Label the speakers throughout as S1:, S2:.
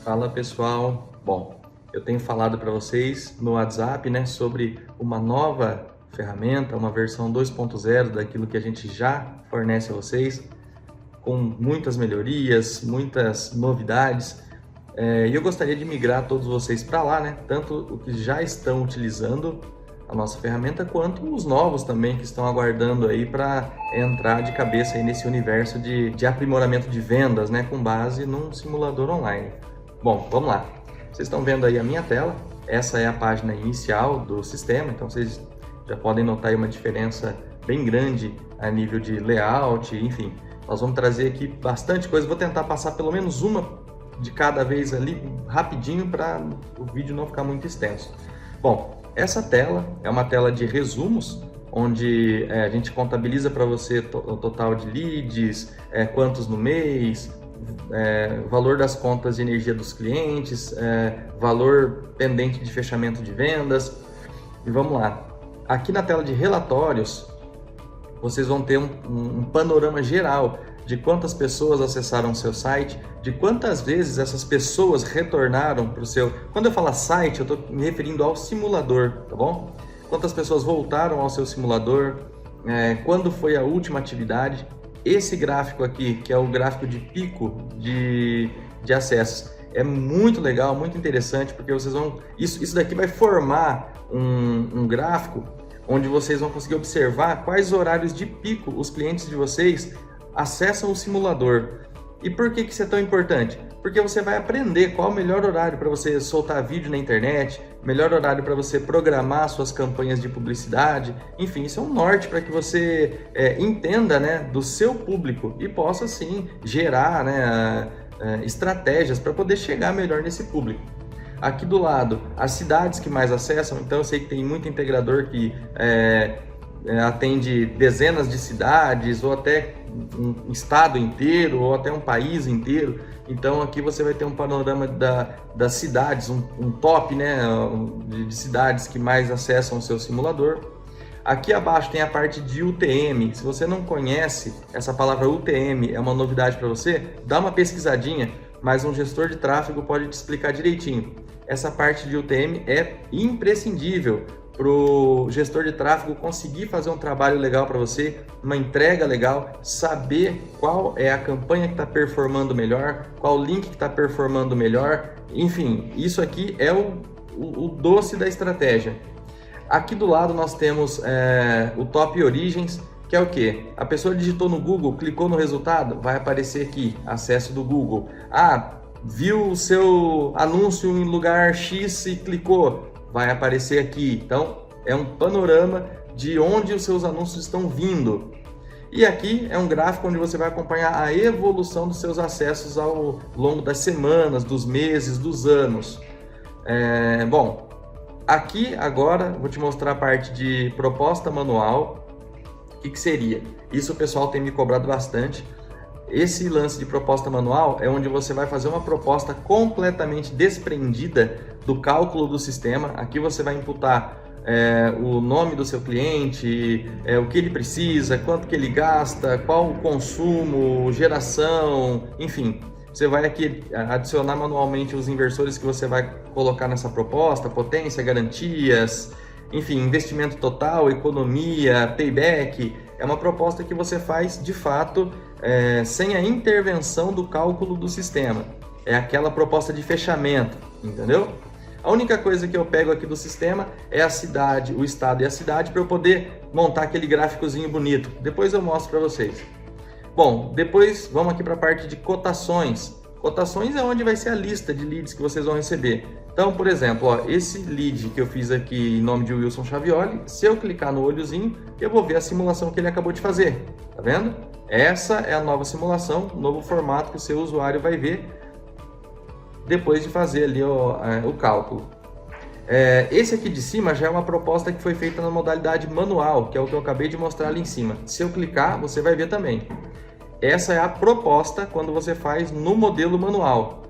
S1: Fala pessoal, bom, eu tenho falado para vocês no WhatsApp, né, sobre uma nova ferramenta, uma versão 2.0 daquilo que a gente já fornece a vocês, com muitas melhorias, muitas novidades, e eu gostaria de migrar todos vocês para lá, né, tanto os que já estão utilizando a nossa ferramenta, quanto os novos também que estão aguardando aí para entrar de cabeça aí nesse universo de aprimoramento de vendas, né, com base num simulador online. Bom, vamos lá. Vocês estão vendo aí a minha tela. Essa é a página inicial do sistema, então vocês já podem notar aí uma diferença bem grande a nível de layout, enfim. Nós vamos trazer aqui bastante coisa. Vou tentar passar pelo menos uma de cada vez ali rapidinho para o vídeo não ficar muito extenso. Bom, essa tela é uma tela de resumos, onde a gente contabiliza para você o total de leads, quantos no mês, valor das contas de energia dos clientes, valor pendente de fechamento de vendas. E vamos lá. Aqui na tela de relatórios, vocês vão ter um panorama geral de quantas pessoas acessaram o seu site, de quantas vezes essas pessoas retornaram para o seu... Quando eu falo site, eu estou me referindo ao simulador, tá bom? Quantas pessoas voltaram ao seu simulador, quando foi a última atividade. Esse gráfico aqui, que é o gráfico de pico de acessos, é muito legal, muito interessante, porque vocês vão... Isso daqui vai formar um gráfico onde vocês vão conseguir observar quais horários de pico os clientes de vocês acessam o simulador. E por que isso é tão importante? Porque você vai aprender qual o melhor horário para você soltar vídeo na internet, melhor horário para você programar suas campanhas de publicidade, enfim, isso é um norte para que você entenda, né, do seu público e possa sim gerar, né, estratégias para poder chegar melhor nesse público. Aqui do lado, as cidades que mais acessam, então eu sei que tem muito integrador que atende dezenas de cidades ou até um estado inteiro ou até um país inteiro. Então aqui você vai ter um panorama das cidades, um top, né, de cidades que mais acessam o seu simulador. Aqui abaixo tem a parte de UTM. Se você não conhece essa palavra UTM, é uma novidade para você, dá uma pesquisadinha, mas um gestor de tráfego pode te explicar direitinho. Essa parte de UTM é imprescindível para o gestor de tráfego conseguir fazer um trabalho legal para você, uma entrega legal, saber qual é a campanha que está performando melhor, qual link que está performando melhor, enfim, isso aqui é o doce da estratégia. Aqui do lado nós temos o Top Origens, que é o que? A pessoa digitou no Google, clicou no resultado, vai aparecer aqui, acesso do Google. Viu o seu anúncio em lugar X e clicou, vai aparecer aqui. Então, é um panorama de onde os seus anúncios estão vindo. E aqui é um gráfico onde você vai acompanhar a evolução dos seus acessos ao longo das semanas, dos meses, dos anos. Bom, aqui agora vou te mostrar a parte de proposta manual. O que seria? Isso o pessoal tem me cobrado bastante. Esse lance de proposta manual é onde você vai fazer uma proposta completamente desprendida do cálculo do sistema. Aqui você vai imputar o nome do seu cliente, o que ele precisa, quanto que ele gasta, qual o consumo, geração, enfim. Você vai aqui adicionar manualmente os inversores que você vai colocar nessa proposta, potência, garantias, enfim, investimento total, economia, payback. É uma proposta que você faz de fato sem a intervenção do cálculo do sistema. É aquela proposta de fechamento, entendeu? A única coisa que eu pego aqui do sistema é a cidade, o estado e a cidade para eu poder montar aquele gráficozinho bonito. Depois eu mostro para vocês. Bom, depois vamos aqui para a parte de cotações. Cotações é onde vai ser a lista de leads que vocês vão receber. Então, por exemplo, esse lead que eu fiz aqui em nome de Wilson Chavioli, se eu clicar no olhozinho, eu vou ver a simulação que ele acabou de fazer. Tá vendo? Essa é a nova simulação, o novo formato que o seu usuário vai ver depois de fazer ali o cálculo. Esse aqui de cima já é uma proposta que foi feita na modalidade manual, que é o que eu acabei de mostrar ali em cima. Se eu clicar, você vai ver também. Essa é a proposta quando você faz no modelo manual.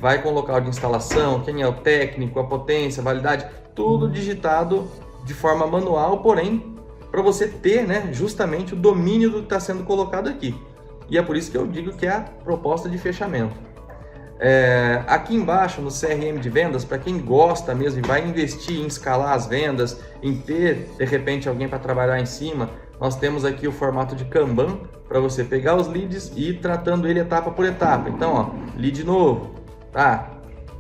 S1: Vai com o local de instalação, quem é o técnico, a potência, a validade, tudo digitado de forma manual, porém, para você ter, né, justamente o domínio do que está sendo colocado aqui. E é por isso que eu digo que é a proposta de fechamento. Aqui embaixo no CRM de vendas, para quem gosta mesmo e vai investir em escalar as vendas, em ter de repente alguém para trabalhar em cima, nós temos aqui o formato de Kanban para você pegar os leads e ir tratando ele etapa por etapa. Então, ó, lead novo, tá?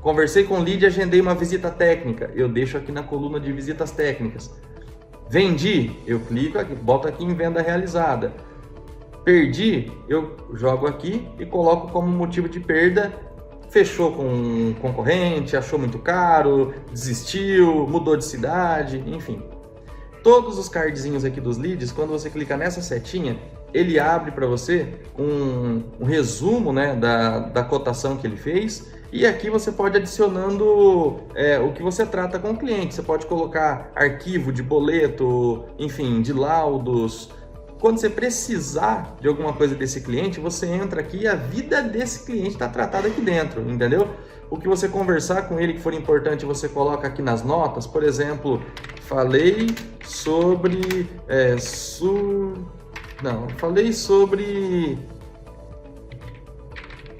S1: Conversei com o lead e agendei uma visita técnica. Eu deixo aqui na coluna de visitas técnicas. Vendi, eu clico aqui, boto aqui em venda realizada. Perdi, eu jogo aqui e coloco como motivo de perda. Fechou com um concorrente, achou muito caro, desistiu, mudou de cidade, enfim. Todos os cardzinhos aqui dos leads, quando você clica nessa setinha, ele abre para você um resumo, né, da cotação que ele fez. E aqui você pode adicionando o que você trata com o cliente. Você pode colocar arquivo de boleto, enfim, de laudos. Quando você precisar de alguma coisa desse cliente, você entra aqui e a vida desse cliente está tratada aqui dentro, entendeu? O que você conversar com ele que for importante, você coloca aqui nas notas. Por exemplo, falei sobre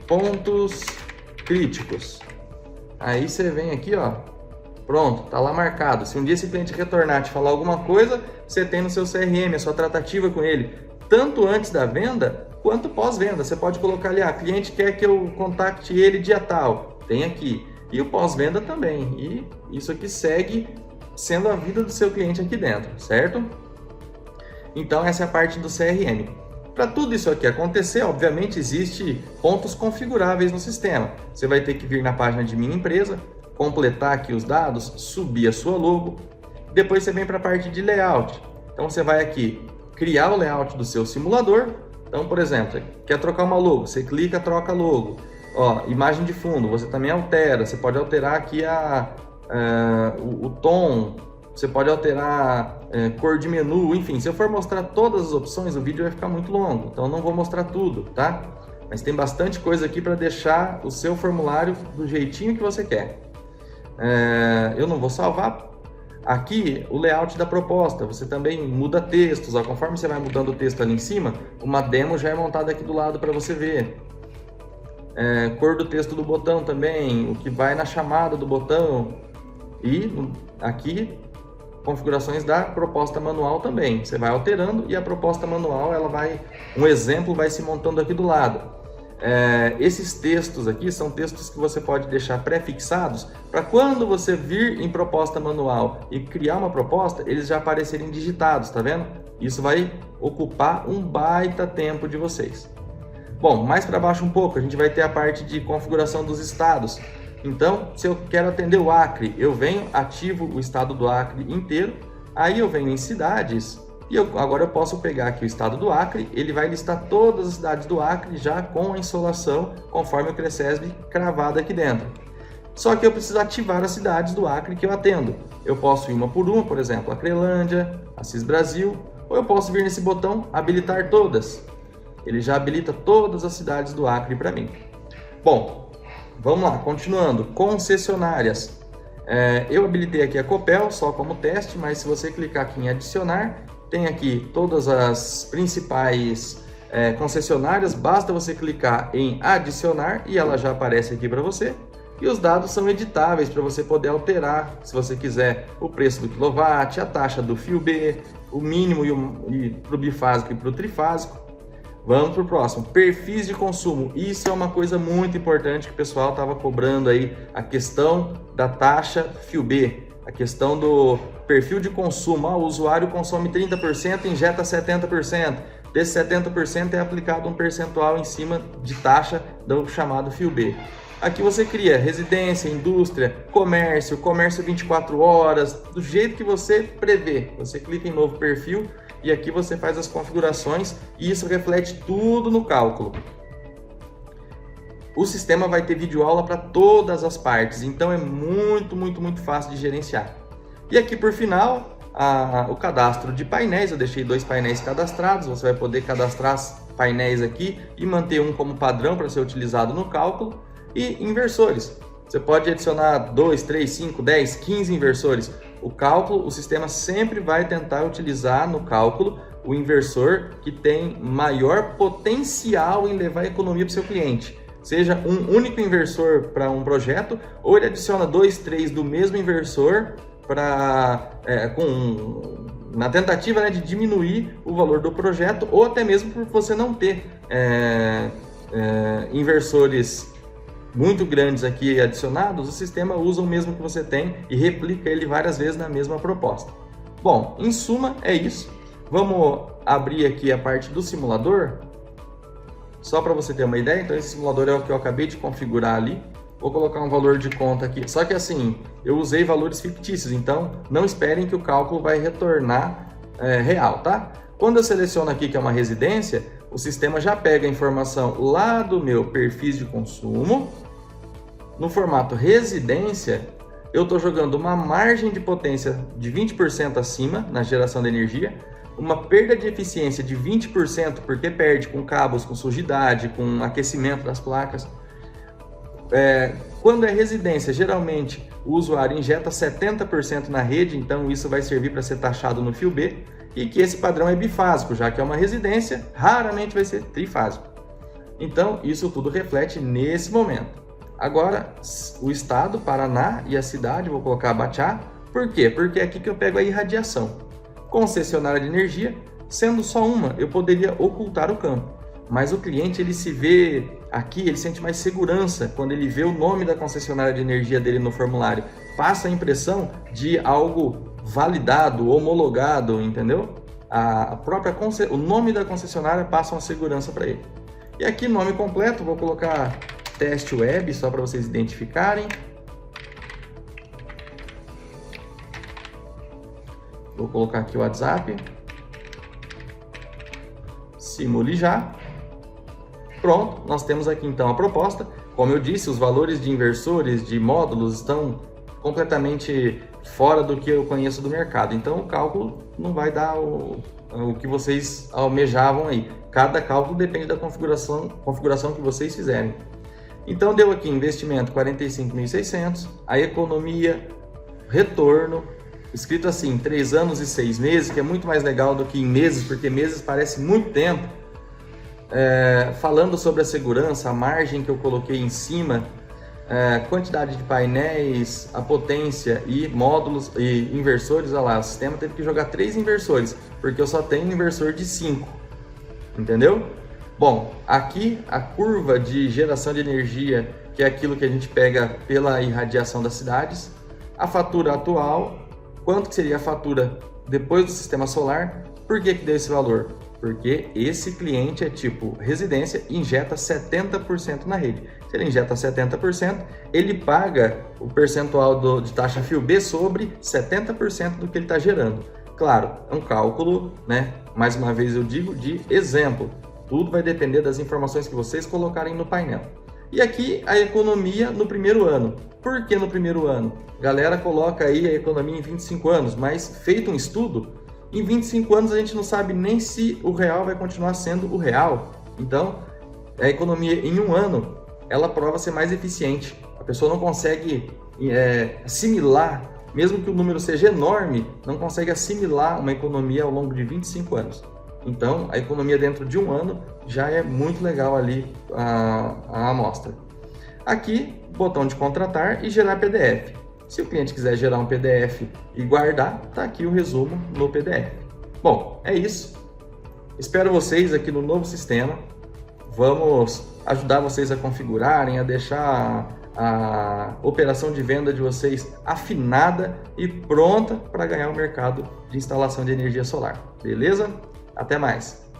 S1: pontos críticos. Aí você vem aqui, ó, pronto, tá lá marcado. Se um dia esse cliente retornar te falar alguma coisa, você tem no seu CRM a sua tratativa com ele, tanto antes da venda quanto pós-venda. Você pode colocar ali, cliente quer que eu contacte ele dia tal, tem aqui. E o pós-venda também. E isso aqui segue sendo a vida do seu cliente aqui dentro, certo? Então essa é a parte do CRM. Para tudo isso aqui acontecer, obviamente, existe pontos configuráveis no sistema. Você vai ter que vir na página de Minha Empresa, completar aqui os dados, subir a sua logo. Depois você vem para a parte de layout. Então você vai aqui criar o layout do seu simulador. Então, por exemplo, quer trocar uma logo, você clica, troca logo. Ó, imagem de fundo, você também altera. Você pode alterar aqui o tom. Você pode alterar cor de menu, enfim, se eu for mostrar todas as opções, o vídeo vai ficar muito longo, então não vou mostrar tudo, tá? Mas tem bastante coisa aqui para deixar o seu formulário do jeitinho que você quer. Eu não vou salvar. Aqui, o layout da proposta, você também muda textos, ó, conforme você vai mudando o texto ali em cima, uma demo já é montada aqui do lado para você ver. Cor do texto do botão também, o que vai na chamada do botão e aqui configurações da proposta manual também. Você vai alterando e a proposta manual, um exemplo vai se montando aqui do lado. Esses textos aqui são textos que você pode deixar pré-fixados para quando você vir em proposta manual e criar uma proposta, eles já aparecerem digitados, tá vendo? Isso vai ocupar um baita tempo de vocês. Bom, mais para baixo um pouco, a gente vai ter a parte de configuração dos estados. Então, se eu quero atender o Acre, eu venho, ativo o estado do Acre inteiro, aí eu venho em cidades e agora eu posso pegar aqui o estado do Acre, ele vai listar todas as cidades do Acre já com a insolação conforme o Crescesb cravado aqui dentro. Só que eu preciso ativar as cidades do Acre que eu atendo. Eu posso ir uma por uma, por exemplo, Acrelândia, Assis Brasil, ou eu posso vir nesse botão habilitar todas. Ele já habilita todas as cidades do Acre para mim. Bom, vamos lá, continuando, concessionárias. Eu habilitei aqui a Copel só como teste, mas se você clicar aqui em adicionar, tem aqui todas as principais concessionárias, basta você clicar em adicionar e ela já aparece aqui para você. E os dados são editáveis para você poder alterar, se você quiser, o preço do quilowatt, a taxa do fio B, o mínimo e para o bifásico e para o trifásico. Vamos para o próximo, perfis de consumo. Isso é uma coisa muito importante que o pessoal estava cobrando aí, a questão da taxa fio B, a questão do perfil de consumo. O usuário consome 30%, injeta 70%. Desse 70% é aplicado um percentual em cima de taxa do chamado fio B. Aqui você cria residência, indústria, comércio 24 horas, do jeito que você prevê. Você clica em novo perfil e aqui você faz as configurações e isso reflete tudo no cálculo. O sistema vai ter videoaula para todas as partes, então é muito fácil de gerenciar. E aqui por final, o cadastro de painéis, eu deixei 2 painéis cadastrados, você vai poder cadastrar painéis aqui e manter um como padrão para ser utilizado no cálculo. E inversores, você pode adicionar 2, 3, 5, 10, 15 inversores. O cálculo, o sistema sempre vai tentar utilizar no cálculo o inversor que tem maior potencial em levar economia para o seu cliente. seja um único inversor para um projeto, ou ele adiciona 2, 3 do mesmo inversor na tentativa, né, de diminuir o valor do projeto, ou até mesmo por você não ter inversores muito grandes aqui adicionados, o sistema usa o mesmo que você tem e replica ele várias vezes na mesma proposta. Bom, em suma é isso. Vamos abrir aqui a parte do simulador, só para você ter uma ideia. Então esse simulador é o que eu acabei de configurar ali. Vou colocar um valor de conta aqui, só que assim, eu usei valores fictícios, então não esperem que o cálculo vai retornar real, tá? Quando eu seleciono aqui que é uma residência, o sistema já pega a informação lá do meu perfil de consumo. No formato residência, eu estou jogando uma margem de potência de 20% acima na geração de energia, uma perda de eficiência de 20%, porque perde com cabos, com sujidade, com aquecimento das placas. Quando é residência, geralmente o usuário injeta 70% na rede, então isso vai servir para ser taxado no fio B, e que esse padrão é bifásico, já que é uma residência, raramente vai ser trifásico. Então isso tudo reflete nesse momento. Agora, o estado, Paraná, e a cidade, vou colocar Baixá. Por quê? Porque é aqui que eu pego a irradiação. Concessionária de energia, sendo só uma, eu poderia ocultar o campo. Mas o cliente, ele se vê aqui, ele sente mais segurança quando ele vê o nome da concessionária de energia dele no formulário. Passa a impressão de algo validado, homologado, entendeu? O nome da concessionária passa uma segurança para ele. E aqui, nome completo, vou colocar teste web, só para vocês identificarem. Vou colocar aqui o WhatsApp. Simule já. Pronto, nós temos aqui então a proposta. Como eu disse, os valores de inversores, de módulos estão completamente fora do que eu conheço do mercado. Então o cálculo não vai dar o que vocês almejavam aí. Cada cálculo depende da configuração que vocês fizerem. Então deu aqui investimento 45.600, a economia, retorno, escrito assim, 3 anos e 6 meses, que é muito mais legal do que em meses, porque meses parece muito tempo. Falando sobre a segurança, a margem que eu coloquei em cima, quantidade de painéis, a potência e módulos e inversores, olha lá, o sistema teve que jogar 3 inversores, porque eu só tenho um inversor de 5, entendeu? Bom, aqui a curva de geração de energia, que é aquilo que a gente pega pela irradiação das cidades, a fatura atual, quanto que seria a fatura depois do sistema solar, por que deu esse valor? Porque esse cliente é tipo residência e injeta 70% na rede. Se ele injeta 70%, ele paga o percentual de taxa fio B sobre 70% do que ele está gerando. Claro, é um cálculo, né? Mais uma vez eu digo, de exemplo. Tudo vai depender das informações que vocês colocarem no painel. E aqui a economia no primeiro ano. Por que no primeiro ano? Galera coloca aí a economia em 25 anos, mas feito um estudo, em 25 anos a gente não sabe nem se o real vai continuar sendo o real. Então, a economia em um ano, ela prova ser mais eficiente. A pessoa não consegue assimilar, mesmo que o número seja enorme, não consegue assimilar uma economia ao longo de 25 anos. Então, a economia dentro de um ano já é muito legal ali a amostra. Aqui, botão de contratar e gerar PDF. Se o cliente quiser gerar um PDF e guardar, tá aqui o resumo no PDF. Bom, é isso. Espero vocês aqui no novo sistema. Vamos ajudar vocês a configurarem, a deixar a operação de venda de vocês afinada e pronta para ganhar o mercado de instalação de energia solar. Beleza? Até mais!